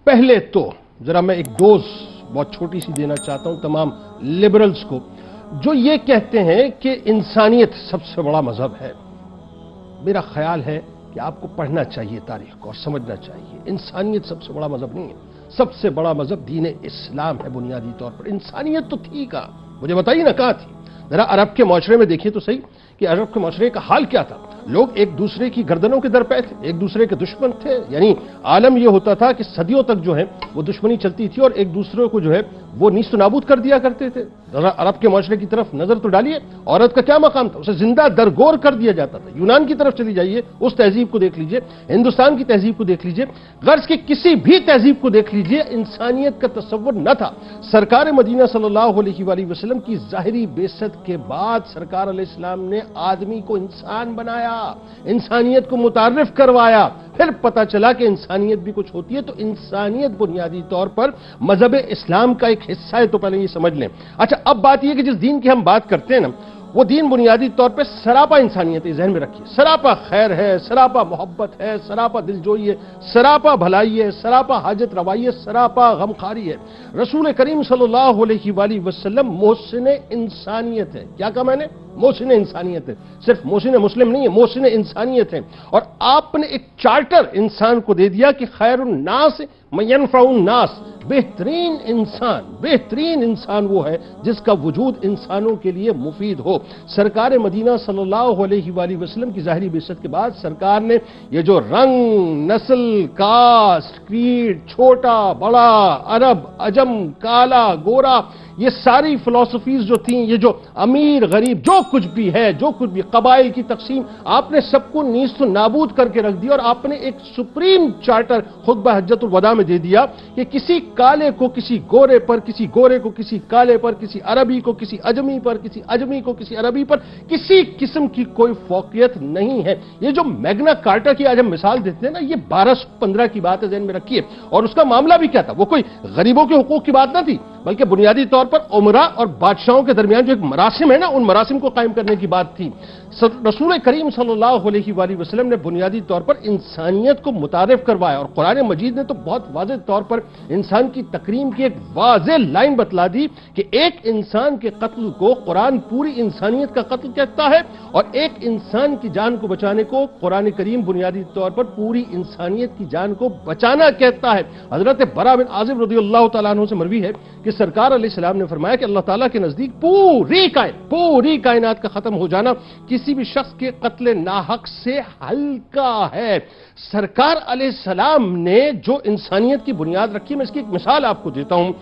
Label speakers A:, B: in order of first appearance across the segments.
A: پہلے تو ذرا میں ایک ڈوز بہت چھوٹی سی دینا چاہتا ہوں تمام لبرلز کو جو یہ کہتے ہیں کہ انسانیت سب سے بڑا مذہب ہے۔ میرا خیال ہے کہ آپ کو پڑھنا چاہیے تاریخ کو اور سمجھنا چاہیے انسانیت سب سے بڑا مذہب نہیں ہے۔ سب سے بڑا مذہب دین اسلام ہے بنیادی طور پر۔ انسانیت تو تھی کہاں؟ مجھے بتائیے نا کہاں تھی؟ ذرا عرب کے معاشرے میں دیکھیے تو صحیح کہ عرب کے معاشرے کا حال کیا تھا۔ لوگ ایک دوسرے کی گردنوں کے در پہ تھے، ایک دوسرے کے دشمن تھے، یعنی عالم یہ ہوتا تھا کہ صدیوں تک جو ہے وہ دشمنی چلتی تھی اور ایک دوسرے کو جو ہے وہ نیست و نابود کر دیا کرتے تھے۔ ذرا عرب کے معاشرے کی طرف نظر تو ڈالیے، عورت کا کیا مقام تھا؟ اسے زندہ درگور کر دیا جاتا تھا۔ یونان کی طرف چلی جائیے، اس تہذیب کو دیکھ لیجئے، ہندوستان کی تہذیب کو دیکھ لیجئے، غرب کی کسی بھی تہذیب کو دیکھ لیجئے، انسانیت کا تصور نہ تھا۔ سرکار مدینہ صلی اللہ علیہ وآلہ وسلم کی ظاہری بعثت کے بعد سرکار علیہ السلام نے آدمی کو انسان بنایا، انسانیت کو متعارف کروایا، پھر پتہ چلا کہ انسانیت بھی کچھ ہوتی ہے۔ تو انسانیت بنیادی طور پر مذہب اسلام کا ایک حصہ ہے، تو پہلے یہ سمجھ لیں۔ اچھا اب بات یہ کہ جس دین کی ہم بات کرتے ہیں نا وہ دین بنیادی طور پہ سراپا انسانیت ہے، ذہن میں رکھیے۔ سراپا خیر ہے، سراپا محبت ہے، سراپا دلجوئی ہے، سراپا بھلائی ہے، سراپا حاجت روائی ہے، سراپا غمخواری ہے۔ رسول کریم صلی اللہ علیہ وآلہ وسلم محسن انسانیت ہے۔ کیا کہا میں نے؟ محسن انسانیت ہے۔ صرف محسن مسلم نہیں ہے، محسن انسانیت ہے۔ اور آپ نے ایک چارٹر انسان کو دے دیا کہ خیر الناس من ينفع الناس، بہترین انسان وہ ہے جس کا وجود انسانوں کے لیے مفید ہو۔ سرکار مدینہ صلی اللہ علیہ وآلہ وسلم کی ظاہری بعثت کے بعد سرکار نے یہ جو رنگ، نسل، کاسٹ، کریڈ، چھوٹا بڑا، عرب، عجم، کالا، گورا، یہ ساری فلسفیز جو تھیں، یہ جو امیر غریب جو کچھ بھی ہے، جو کچھ بھی قبائل کی تقسیم، آپ نے سب کو نیست و نابود کر کے رکھ دیا اور آپ نے ایک سپریم چارٹر خطبہ حجت الوداع میں دے دیا کہ کسی کالے کو کسی گورے پر، کسی گورے کو کسی کالے پر، کسی عربی کو کسی اجمی پر، کسی اجمی کو کسی عربی پر کسی قسم کی کوئی فوقیت نہیں ہے۔ یہ جو میگنا کارٹا کی آج ہم مثال دیتے ہیں نا، یہ 1215 کی بات ہے، ذہن میں رکھیے۔ اور اس کا معاملہ بھی کیا تھا؟ وہ کوئی غریبوں کے حقوق کی بات نہ تھی، بلکہ بنیادی طور پر عمرا اور بادشاہوں کے درمیان جو ایک مراسم ہے نا، ان مراسم کو قائم کرنے کی بات تھی۔ رسول کریم صلی اللہ علیہ وآلہ وسلم نے بنیادی طور پر انسانیت کو متعارف کروایا اور قرآن مجید نے تو بہت واضح طور پر انسان کی تکریم کی ایک واضح لائن بتلا دی کہ ایک انسان کے قتل کو قرآن پوری انسانیت کا قتل کہتا ہے اور ایک انسان کی جان کو بچانے کو قرآن کریم بنیادی طور پر پوری انسانیت کی جان کو بچانا کہتا ہے۔ حضرت برا بن عازب رضی اللہ تعالیٰ عنہ سے مروی ہے کہ سرکار علیہ السلام نے فرمایا کہ اللہ تعالیٰ کے نزدیک پوری کائنات کا ختم ہو جانا کسی بھی شخص کے قتل ناحق سے ہلکا ہے۔ سرکار علیہ السلام نے جو انسانیت کی بنیاد رکھی، میں اس کی ایک مثال آپ کو دیتا ہوں۔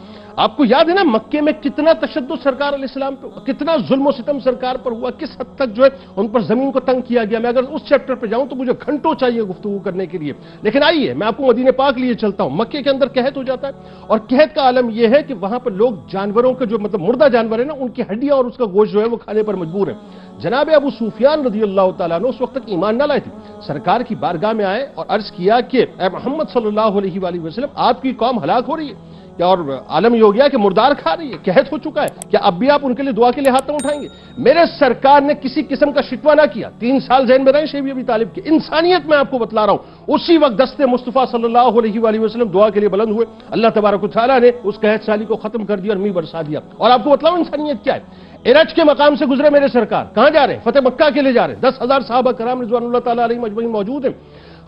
A: آپ کو یاد ہے نا مکے میں کتنا تشدد سرکار علیہ السلام پہ، کتنا ظلم و ستم سرکار پر ہوا، کس حد تک جو ہے ان پر زمین کو تنگ کیا گیا۔ میں اگر اس چیپٹر پہ جاؤں تو مجھے گھنٹوں چاہیے گفتگو کرنے کے لیے، لیکن آئیے میں آپ کو مدینہ پاک لیے چلتا ہوں۔ مکے کے اندر قحط ہو جاتا ہے اور قحط کا عالم یہ ہے کہ وہاں پر لوگ جانوروں کے جو مردہ جانور ہیں نا، ان کی ہڈیاں اور اس کا گوشت جو ہے وہ کھانے پر مجبور ہے۔ جناب ابو سفیان رضی اللہ تعالیٰ عنہ اس وقت تک ایمان نہ لائے تھے، سرکار کی بارگاہ میں آئے اور عرض کیا کہ اے محمد صلی اللہ علیہ وآلہ وسلم، آپ کی قوم ہلاک ہو رہی ہے اور عالم یہ ہو گیا کہ مردار کھا رہی ہے، قحط ہو چکا ہے، کیا اب بھی آپ ان کے لیے دعا کے لیے ہاتھ نہ اٹھائیں گے؟ میرے سرکار نے کسی قسم کا شکوہ نہ کیا۔ 3 سال ذہن میں رہے شیخ ابی طالب کی انسانیت میں آپ کو بتلا رہا ہوں۔ اسی وقت دست مصطفیٰ صلی اللہ علیہ وآلہ وسلم دعا کے لیے بلند ہوئے، اللہ تبارک و تعالیٰ نے اس قحط سالی کو ختم کر دیا اور میہ برسا دیا۔ اور آپ کو بتلاؤں انسانیت کیا ہے؟ ارج کے مقام سے گزرے میرے سرکار، کہاں جا رہے ہیں؟ فتح مکہ کے لیے جا رہے ہیں۔ 10,000 صحابہ کرام رضوان اللہ تعالیٰ علیہم اجمعین موجود ہیں۔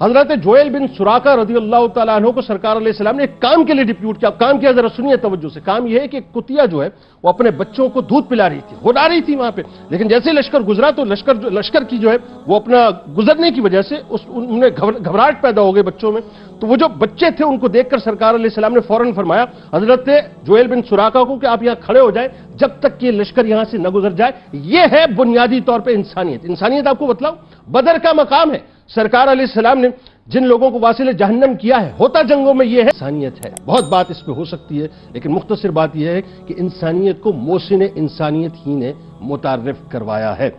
A: حضرت جویل بن سراقہ رضی اللہ تعالیٰ عنہ کو سرکار علیہ السلام نے ایک کام کے لیے ڈپیوٹ کیا۔ کام کیا ذرا سنیے توجہ سے۔ کام یہ ہے کہ ایک کتیا جو ہے وہ اپنے بچوں کو دودھ پلا رہی تھی، ہلا رہی تھی وہاں پہ، لیکن جیسے لشکر گزرا تو لشکر کی جو ہے وہ اپنا گزرنے کی وجہ سے انہیں گھبراہٹ پیدا ہو گئی بچوں میں۔ تو وہ جو بچے تھے ان کو دیکھ کر سرکار علیہ السلام نے فوراً فرمایا حضرت جویل بن سراقہ کو کہ آپ یہاں کھڑے ہو جائیں جب تک کہ لشکر یہاں سے نہ گزر جائے۔ یہ ہے بنیادی طور پہ انسانیت۔ انسانیت آپ کو بتلاؤں بدر کا مقام ہے، سرکار علیہ السلام نے جن لوگوں کو واصل جہنم کیا ہے، ہوتا جنگوں میں یہ ہے انسانیت ہے۔ بہت بات اس پہ ہو سکتی ہے لیکن مختصر بات یہ ہے کہ انسانیت کو محسن انسانیت ہی نے متعارف کروایا ہے۔